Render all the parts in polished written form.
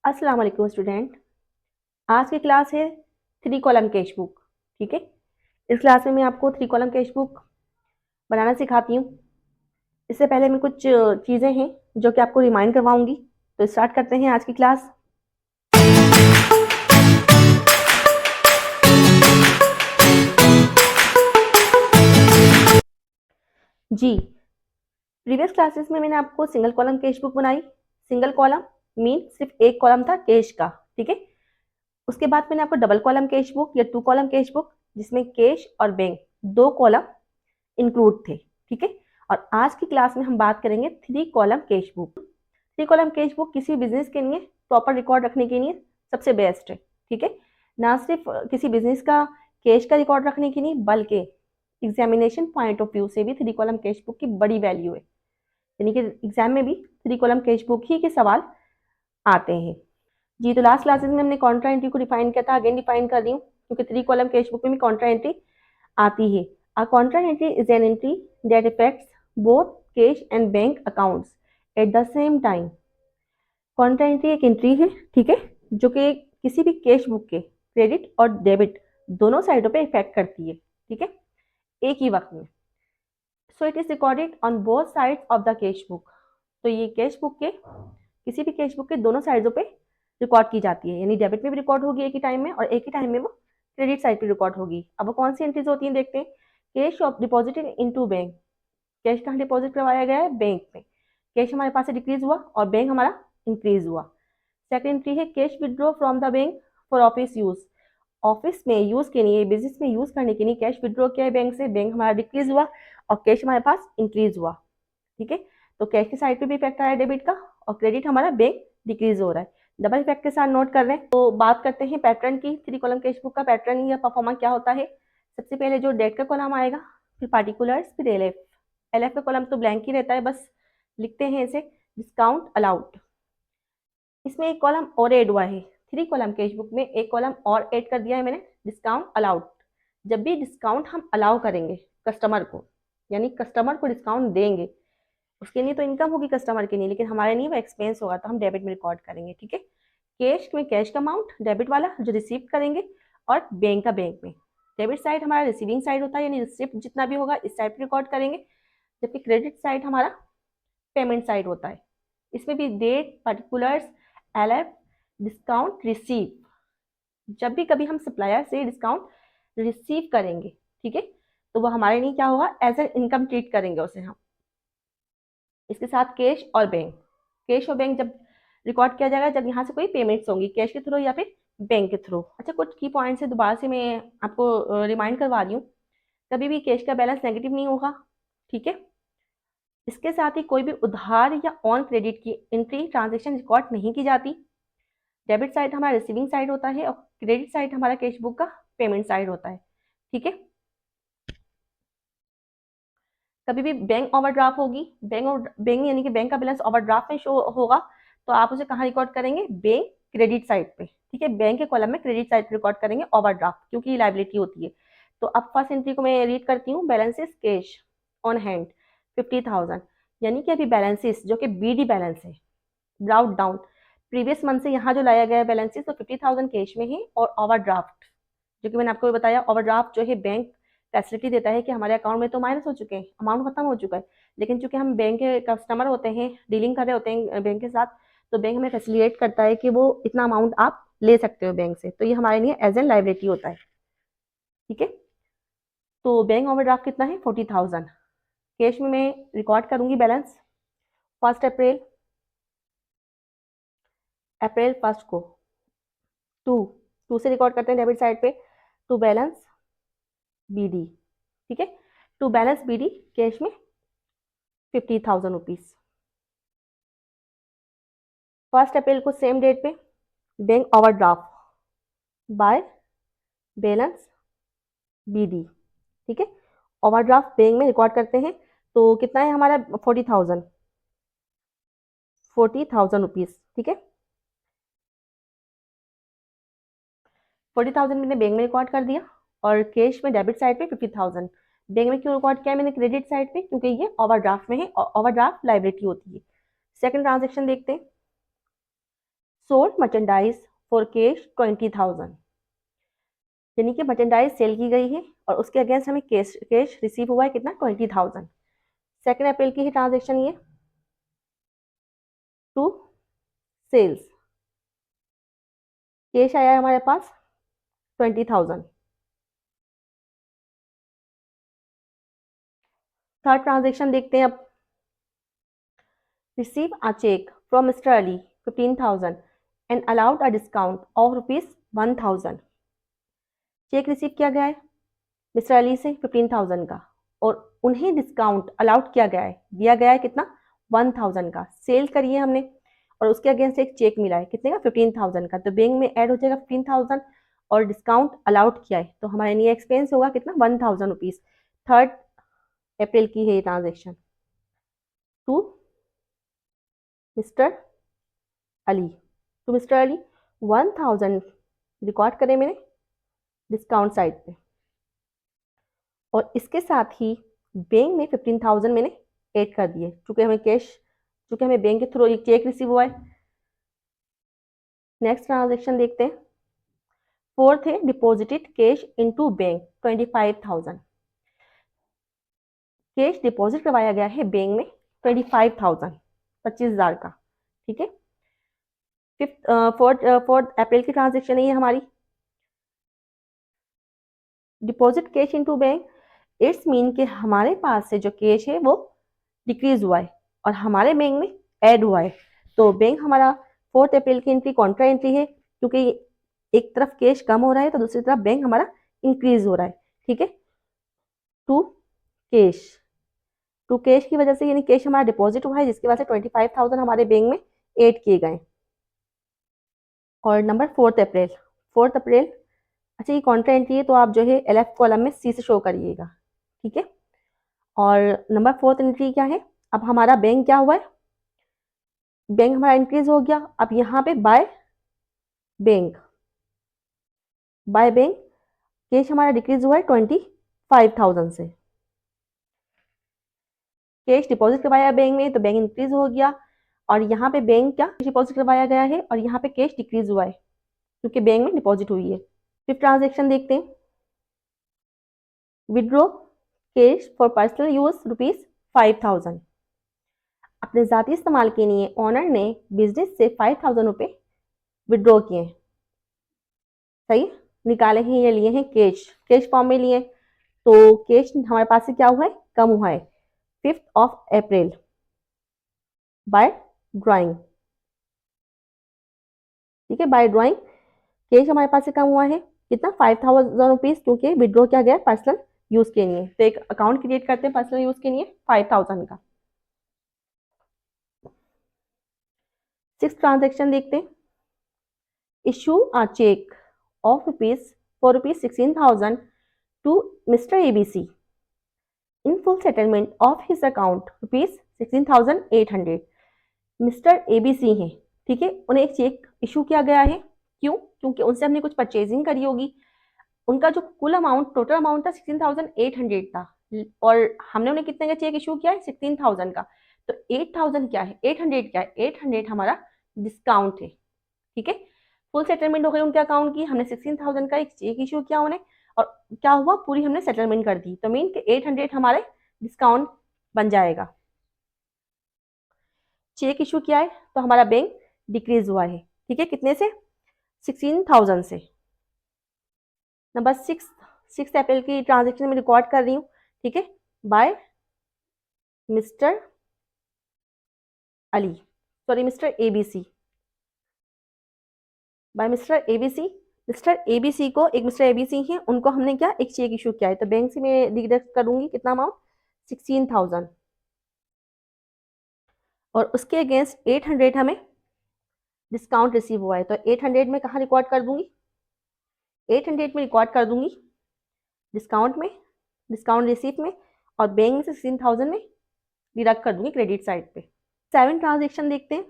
अस्सलाम वालेकुम स्टूडेंट। आज की क्लास है 3 कॉलम कैश बुक। ठीक है, इस क्लास में मैं आपको 3 कॉलम कैश बुक बनाना सिखाती हूँ। इससे पहले मैं कुछ चीज़ें हैं जो कि आपको रिमाइंड करवाऊंगी। तो स्टार्ट करते हैं आज की क्लास। जी, प्रीवियस क्लासेस में मैंने आपको सिंगल कॉलम कैश बुक बनाई। सिंगल कॉलम मीन सिर्फ एक कॉलम था कैश का। ठीक है, उसके बाद मैंने आपको डबल कॉलम कैश बुक या 2 कॉलम कैश बुक जिसमें कैश और बैंक 2 कॉलम इंक्लूड थे। ठीक है, और आज की क्लास में हम बात करेंगे 3 column cash book. 3 column cash book किसी बिजनेस के लिए प्रॉपर रिकॉर्ड रखने के लिए सबसे बेस्ट है। ठीक है, ना सिर्फ किसी बिजनेस का कैश का रिकॉर्ड रखने के लिए बल्कि एग्जामिनेशन पॉइंट ऑफ व्यू से भी 3 कॉलम कैश बुक की बड़ी वैल्यू है। यानी कि एग्जाम में भी 3 कॉलम कैश बुक ही के सवाल आते हैं। जी, तो लास्ट क्लासेस में हमने कॉन्ट्रा एंट्री को डिफाइन किया था, अगेन डिफाइन कर रही हूँ क्योंकि 3 कॉलम कैश बुक में भी कॉन्ट्रा एंट्री आती है। A contra entry is an entry that affects both cash and bank accounts at the same time. Contra entry एक एंट्री है, ठीक है, जो कि किसी भी कैश बुक के क्रेडिट और डेबिट दोनों साइडों पे इफेक्ट करती है। ठीक है, एक ही वक्त में। So it is recorded on both sides of the cash book. तो ये कैश बुक के किसी भी कैश बुक के दोनों साइडों पे रिकॉर्ड की जाती है, यानी डेबिट में भी रिकॉर्ड होगी एक ही टाइम में और एक ही टाइम में वो क्रेडिट साइड पे रिकॉर्ड होगी। अब वो कौन सी एंट्रीज होती हैं देखते हैं। Cash of deposited into bank, cash कहाँ डिपॉजिट करवाया गया है, बैंक में। कैश हमारे पास से डिक्रीज हुआ और बैंक हमारा इंक्रीज हुआ। सेकंड एंट्री है cash withdraw from the bank for office use, office में यूज के लिए, बिजनेस में यूज करने के लिए कैश विड्रॉ किया है बैंक से, बैंक हमारा डिक्रीज हुआ और कैश हमारे पास इंक्रीज हुआ। ठीक है, तो कैश की साइड पे भी इफेक्ट आया डेबिट का और क्रेडिट हमारा बैंक डिक्रीज हो रहा है। डबल इफेक्ट के साथ नोट कर रहे हैं। तो बात करते हैं पैटर्न की। 3 कॉलम कैश बुक का पैटर्न या परफॉर्मा क्या होता है। सबसे पहले जो डेट का कॉलम आएगा, फिर पार्टिकुलर्स, फिर एलएफ। एलएफ का कॉलम तो ब्लैंक ही रहता है, बस लिखते हैं इसे डिस्काउंट अलाउड। इसमें एक कॉलम और ऐड हुआ है। 3 कॉलम कैश बुक में एक कॉलम और ऐड कर दिया है मैंने, डिस्काउंट अलाउड। जब भी डिस्काउंट हम अलाउ करेंगे कस्टमर को, यानी कस्टमर को डिस्काउंट देंगे, उसके लिए तो इनकम होगी कस्टमर के लिए, लेकिन हमारे लिए वो एक्सपेंस होगा, तो हम डेबिट में रिकॉर्ड करेंगे। ठीक है, कैश में कैश का अमाउंट डेबिट वाला जो रिसीव करेंगे, और बैंक का बैंक में। डेबिट साइड हमारा रिसीविंग साइड होता है, यानी रिसिप्ट जितना भी होगा इस साइड पे रिकॉर्ड करेंगे, जबकि क्रेडिट साइड हमारा पेमेंट साइड होता है। इसमें भी date, particulars, LF, discount receive. जब भी कभी हम सप्लायर से डिस्काउंट रिसीव करेंगे, ठीक है, तो वो हमारे लिए क्या होगा, एज एन इनकम ट्रीट करेंगे उसे हम। इसके साथ कैश और बैंक, कैश और बैंक जब रिकॉर्ड किया जाएगा जब यहाँ से कोई पेमेंट्स होंगी कैश के थ्रू या फिर बैंक के थ्रू। अच्छा, कुछ की पॉइंट्स है, दोबारा से मैं आपको रिमाइंड करवा रही हूँ। कभी भी कैश का बैलेंस नेगेटिव नहीं होगा। ठीक है, इसके साथ ही कोई भी उधार या ऑन क्रेडिट की एंट्री ट्रांजेक्शन रिकॉर्ड नहीं की जाती। डेबिट साइड हमारा रिसीविंग साइड होता है और क्रेडिट साइड हमारा कैश बुक का पेमेंट साइड होता है। ठीक है, कभी भी बैंक ओवरड्राफ्ट होगी, बैंक यानी कि बैंक का बैलेंस ओवरड्राफ्ट में शो होगा, तो आप उसे कहाँ रिकॉर्ड करेंगे, बैंक क्रेडिट साइड पे। ठीक है, बैंक के कॉलम में क्रेडिट साइड पे रिकॉर्ड करेंगे ओवरड्राफ्ट, क्योंकि ये लाइबिलिटी होती है। तो अब फर्स्ट एंट्री को मैं रीड करती हूँ। बैलेंसेस कैश ऑन हैंड 50,000, यानी कि अभी बैलेंसेस जो कि बीडी बैलेंस है, ब्राउट डाउन प्रीवियस मंथ से यहाँ जो लाया गया है बैलेंसेस, तो 50,000 कैश में है। और ओवरड्राफ्ट, जो कि मैंने आपको बताया, ओवरड्राफ्ट जो है बैंक फैसिलिटी देता है कि हमारे अकाउंट में तो माइनस हो चुके हैं, अमाउंट खत्म हो चुका है, लेकिन चूंकि हम बैंक के कस्टमर होते हैं, डीलिंग कर रहे होते हैं बैंक के साथ, तो बैंक हमें फैसिलिटेट करता है कि वो इतना अमाउंट आप ले सकते हो बैंक से, तो ये हमारे लिए एज एन लाइबिलिटी होता है। ठीक है, तो बैंक ओवरड्राफ्ट कितना है, 40,000। कैश में मैं रिकॉर्ड करूंगी बैलेंस फर्स्ट अप्रैल फर्स्ट को, टू टू से रिकॉर्ड करते हैं डेबिट साइड पे, टू बैलेंस बीडी। ठीक है, टू बैलेंस बीडी कैश में 50,000 रुपीज। फर्स्ट अप्रैल को सेम डेट पे bank overdraft by balance BD. ठीक है, ओवरड्राफ्ट बैंक में रिकॉर्ड करते हैं, तो कितना है हमारा, 40,000 रुपीज। ठीक है, 40,000 मैंने बैंक में रिकॉर्ड कर दिया और कैश में डेबिट साइड पे 50,000। बैंक में क्यों रिकॉर्ड किया मैंने क्रेडिट साइड पे, क्योंकि ये ओवरड्राफ्ट में है और ओवरड्राफ्ट लाइबिलिटी होती है। सेकंड ट्रांजेक्शन देखते हैं। सोल्ड मर्चेंडाइज फॉर कैश 20,000, यानी कि मर्चेंडाइज सेल की गई है और उसके अगेंस्ट हमें कैश रिसीव हुआ है कितना 20,000। 2 अप्रैल की ही ट्रांजेक्शन ये टू सेल्स, कैश आया है हमारे पास 20,000। थर्ड ट्रांजेक्शन देखते हैं अब। Receive a cheque from Mr Ali 15,000 and allowed a discount of ₹1,000। Cheque receive किया गया है मिस्टर अली से 15,000 का और उन्हें डिस्काउंट अलाउड किया गया है, दिया गया है कितना 1,000 का। सेल करी है हमने और उसके अगेंस्ट एक चेक मिला है कितने का 15,000 का, तो बैंक में ऐड हो जाएगा 15,000 और डिस्काउंट अलाउड किया है तो हमारे लिए एक्सपेंस होगा कितना 1,000 रुपीज। 3 अप्रैल की है ये transaction to Mr Ali, 1,000 record करें मैंने डिस्काउंट साइड पे और इसके साथ ही बैंक में 15,000 मैंने ऐड कर दिए क्योंकि हमें बैंक के थ्रू एक चेक रिसीव हुआ है। नेक्स्ट ट्रांजेक्शन देखते हैं। फोर्थ है deposited cash into bank 25,000, cash deposit करवाया गया है बैंक में 25,000, 25,000 का। ठीक है, फोर्थ अप्रैल की ट्रांजेक्शन है ये हमारी। Deposit cash into bank, it's mean कि हमारे पास से जो कैश है वो डिक्रीज हुआ है और हमारे बैंक में ऐड हुआ है। तो बैंक हमारा 4 अप्रैल की एंट्री कॉन्ट्रा एंट्री है क्योंकि एक तरफ कैश कम हो रहा है तो दूसरी तरफ बैंक हमारा इंक्रीज हो रहा है। ठीक है, टू कैश, टू कैश की वजह से यानी कैश हमारा डिपॉजिट हुआ है जिसकी वजह से 25,000 हमारे बैंक में ऐड किए गए। और नंबर 4 अप्रैल, अच्छा ये कॉन्ट्रा एंट्री है तो आप जो है LF कॉलम में C से शो करिएगा। ठीक है, और नंबर 4 एंट्री क्या है, अब हमारा बैंक क्या हुआ है, बैंक हमारा इंक्रीज हो गया। अब यहाँ पे बैंक कैश हमारा डिक्रीज हुआ है 25,000 से। कैश डिपॉजिट करवाया बैंक में तो बैंक इंक्रीज हो गया और यहाँ पे बैंक क्या डिपॉजिट करवाया गया है और यहाँ पे कैश डिक्रीज हुआ है क्योंकि बैंक में डिपॉजिट हुई है। फिर ट्रांजेक्शन देखते हैं। Withdraw cash for personal use ₹5,000, अपने जाती इस्तेमाल के लिए ओनर ने बिजनेस से 5,000 रुपये विड्रॉ किए। सही, निकाले हैं ये लिए हैं कैश फॉर्म में लिए तो कैश हमारे पास से क्या हुआ है कम हुआ है 5 अप्रैल बाय ड्राइंग। ठीक है, बाय ड्राइंग कैश हमारे पास से कम हुआ है कितना 5,000 रुपीज क्योंकि विड्रॉ किया गया पर्सनल यूज के लिए। तो एक अकाउंट क्रिएट करते हैं पर्सनल यूज के लिए 5,000 का। 6 ट्रांजेक्शन देखते हैं। Issue a cheque of ₹16,000 to Mr. ABC in full settlement of his account ₹16,800। Mister ABC हैं, ठीक है, उन्हें एक चेक इशू किया गया है। क्यों? क्योंकि उनसे हमने कुछ परचेजिंग करी होगी। उनका जो कुल अमाउंट टोटल अमाउंट था 16,800 था और हमने उन्हें कितने का चेक इशू किया है 16,000 का। तो 8,000 क्या है 800 क्या है 800 हमारा डिस्काउंट है। ठीक है, फुल सेटलमेंट हो गई उनके अकाउंट की, हमने 16,000 का एक चेक इशू किया उन्हें और क्या हुआ पूरी हमने सेटलमेंट कर दी तो मीन के 800 हमारे डिस्काउंट बन जाएगा। चेक इशू किया है तो हमारा बैंक डिक्रीज हुआ है। ठीक है, कितने से 16,000 से। नंबर 6 अप्रैल की ट्रांजेक्शन में रिकॉर्ड कर रही हूँ। ठीक है, by Mr Ali, sorry Mr ABC, by Mr ABC। Mr ABC को एक मिस्टर ABC है उनको हमने क्या एक चेक इशू किया है तो बैंक से मैं डिडक्ट करूंगी कितना अमाउंट 16,000 और उसके अगेंस्ट 800 हमें डिस्काउंट रिसीव हुआ है तो 800 में कहाँ रिकॉर्ड कर दूंगी 800 में रिकॉर्ड कर दूंगी डिस्काउंट में, डिस्काउंट रिसीव में और बैंक में से 16,000 में डिडक्ट कर दूंगी क्रेडिट साइड पे। 7 ट्रांजेक्शन देखते हैं।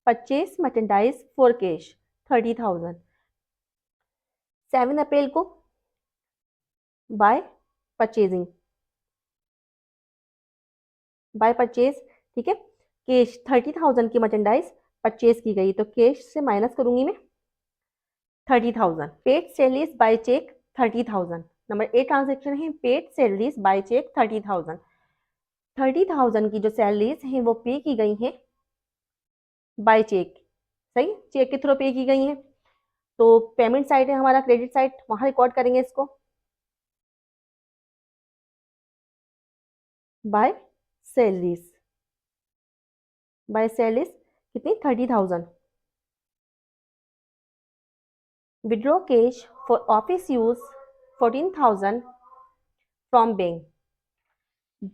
परचेज मर्चेंडाइज फॉर कैश 30,000 7 अप्रैल को बाय परचेजिंग, बाय परचेज। ठीक है, कैश 30,000 की मर्चेंडाइज परचेज की गई, तो कैश से माइनस करूंगी मैं 30,000। Paid salaries by cheque 30,000। Number A transaction है पेड सैलरीज बाय चेक 30,000। 30,000 की जो सैलरीज हैं वो पे की गई हैं बाय चेक। सही, चेक के थ्रू पे की गई हैं। तो पेमेंट साइड है हमारा क्रेडिट साइड, वहां रिकॉर्ड करेंगे इसको बाय सैलरीज। बाय सैलरीज कितनी 30,000। Withdraw cash for office use 14,000 from bank.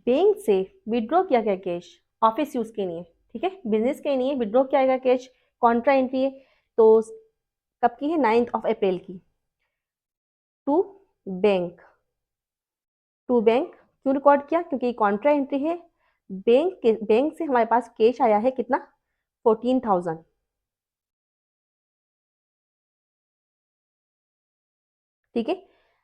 Bank से विड्रॉ किया गया कैश ऑफिस यूज के लिए, ठीक है, बिजनेस के लिए विड्रॉ किया गया कैश कॉन्ट्रा एंट्री है। तो कब की है 9 अप्रैल की। टू बैंक, टू बैंक क्यों रिकॉर्ड किया, क्योंकि कॉन्ट्रा एंट्री है। बैंक से हमारे पास कैश आया है कितना 14,000, ठीक है।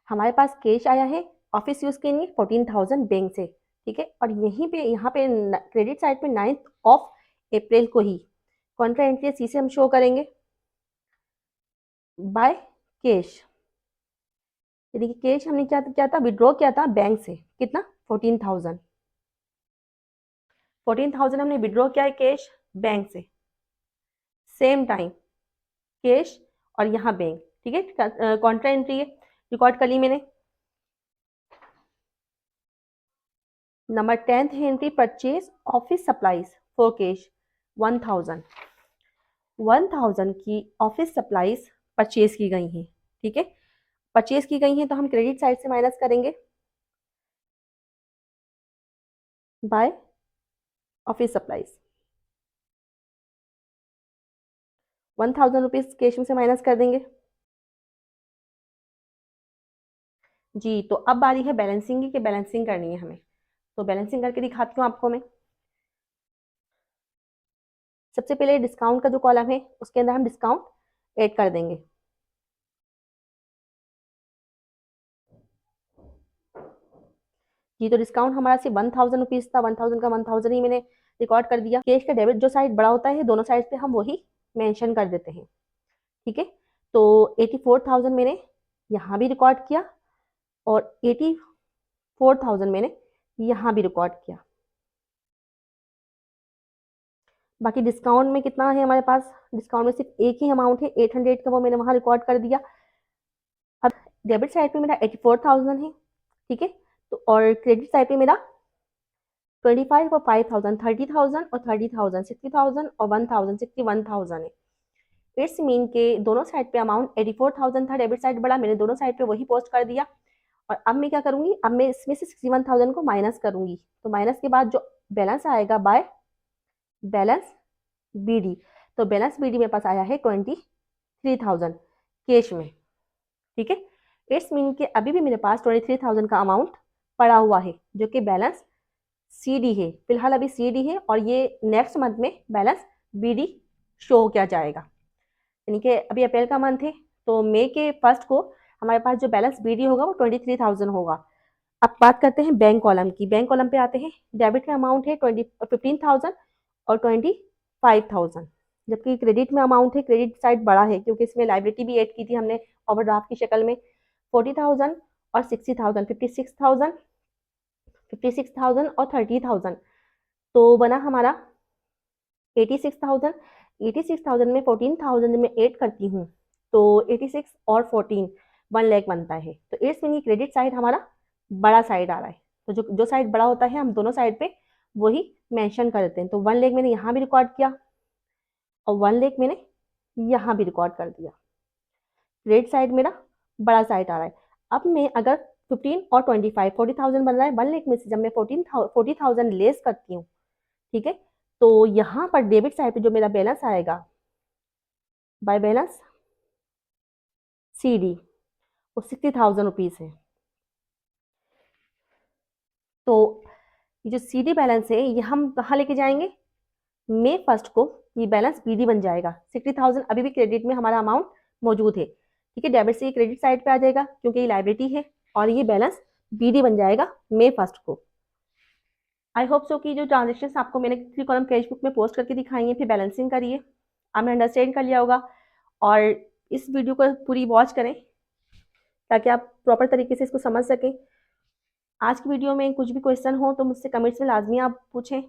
हमारे पास कैश आया है ऑफिस यूज के लिए 14,000 बैंक से, ठीक है। और यहीं पे यहाँ पे क्रेडिट साइड पे 9 अप्रैल को ही कॉन्ट्रा एंट्री सी से हम शो करेंगे बाय कैश। यानी कि कैश हमने क्या क्या था विड्रॉ किया था बैंक से कितना 14,000। 14,000 हमने विड्रॉ किया है कैश बैंक से, सेम टाइम कैश और यहाँ बैंक, ठीक है। कॉन्ट्रा एंट्री है रिकॉर्ड कर ली मैंने। नंबर 10 है entry purchase office supplies for cash 1,000। 1,000 की ऑफिस सप्लाईज परचेज की गई हैं, ठीक है। परचेज की गई हैं तो हम क्रेडिट साइड से माइनस करेंगे by office supplies. 1,000 rupees cash में से माइनस कर देंगे। जी, तो अब बारी है बैलेंसिंग की, कि बैलेंसिंग करनी है हमें। तो बैलेंसिंग करके दिखाती हूँ आपको मैं। सबसे पहले डिस्काउंट का जो कॉलम है उसके अंदर हम डिस्काउंट ऐड कर देंगे। जी, तो डिस्काउंट हमारा सिर्फ 1,000 रुपीज था, 1,000 का 1,000 ही मैंने रिकॉर्ड कर दिया। कैश का डेबिट जो साइड बड़ा होता है दोनों साइड पे हम वही मेंशन कर देते हैं, ठीक है। तो 84,000 मैंने यहाँ भी रिकॉर्ड किया और 84,000 मैंने यहाँ भी रिकॉर्ड किया। बाकी डिस्काउंट में कितना है हमारे पास, डिस्काउंट में सिर्फ एक ही अमाउंट है 800 का, वो मैंने वहाँ रिकॉर्ड कर दिया। अब डेबिट साइड पे मेरा 84,000 है, ठीक है। तो और क्रेडिट साइड पे मेरा 25 और 5,000 30,000 और 30,000 60,000 और 1,000 61,000 है। इट्स मीन के दोनों साइड पे अमाउंट 84,000 था, डेबिट साइड बड़ा, मैंने दोनों साइड पे वही पोस्ट कर दिया। और अब मैं क्या करूंगी, अब मैं इसमें से 61,000 को माइनस करूंगी। तो माइनस के बाद जो बैलेंस आएगा बाय बैलेंस बीडी, तो बैलेंस बीडी मेरे पास आया है 23,000 कैश में, ठीक है। इट्स मीन के अभी भी मेरे पास 23,000 का अमाउंट पड़ा हुआ है जो कि बैलेंस सीडी है, फिलहाल अभी सीडी है और ये नेक्स्ट मंथ में बैलेंस बीडी शो किया जाएगा। यानी कि अभी अप्रैल का मंथ है, तो मई के फर्स्ट को हमारे पास जो बैलेंस बीडी होगा वो 23,000 होगा। अब बात करते हैं बैंक कॉलम की। बैंक कॉलम पे आते हैं। डेबिट में अमाउंट है 15,000 और 25,000, जबकि क्रेडिट में अमाउंट है, क्रेडिट साइड बड़ा है क्योंकि इसमें लाइबिलिटी भी ऐड की थी हमने ओवरड्राफ्ट की शक्ल में, 40,000 और 60,000 56,000 56,000 और 30,000, तो बना हमारा 86,000। 86,000 में 14,000 में ऐड करती हूँ तो 86 और 14 1 लाख बनता है। तो इट्स मीन क्रेडिट साइड हमारा बड़ा साइड आ रहा है। तो जो जो साइड बड़ा होता है हम दोनों साइड पे वही मेंशन कर देते हैं। तो 1 लाख मैंने यहाँ भी रिकॉर्ड किया और 1 लाख मैंने यहाँ भी रिकॉर्ड कर दिया। क्रेडिट साइड मेरा बड़ा साइड आ रहा है। अब मैं अगर 15 और 25 40,000 बन रहा है 1 लाख में से, जब मैं 40,000 लेस करती हूँ, ठीक है, तो यहाँ पर डेबिट साइड पे जो मेरा बैलेंस आएगा बाय बैलेंस सीडी वो 60,000 रुपीज है। तो ये जो सीडी बैलेंस है ये हम कहाँ लेके जाएंगे, मई फर्स्ट को ये बैलेंस बीडी बन जाएगा। 60,000 अभी भी क्रेडिट में हमारा अमाउंट मौजूद है, ठीक है। डेबिट से ये क्रेडिट साइड पे आ जाएगा क्योंकि ये लाइबिलिटी है और ये बैलेंस बीडी बन जाएगा मई फर्स्ट को। आई होप सो कि जो ट्रांजेक्शन आपको मैंने 3 कॉलम कैश बुक में पोस्ट करके दिखाई है, फिर बैलेंसिंग करिए आपने अंडरस्टैंड कर लिया होगा। और इस वीडियो को पूरी वॉच करें ताकि आप प्रॉपर तरीके से इसको समझ सकें। आज की वीडियो में कुछ भी क्वेश्चन हो तो मुझसे कमेंट्स में लाजमी आप पूछें।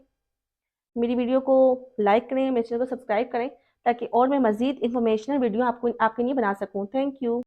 मेरी वीडियो को लाइक करें, मेरे चैनल को सब्सक्राइब करें ताकि और मैं मज़ीद इंफॉर्मेशनल वीडियो आपके लिए बना सकूं। Thank you.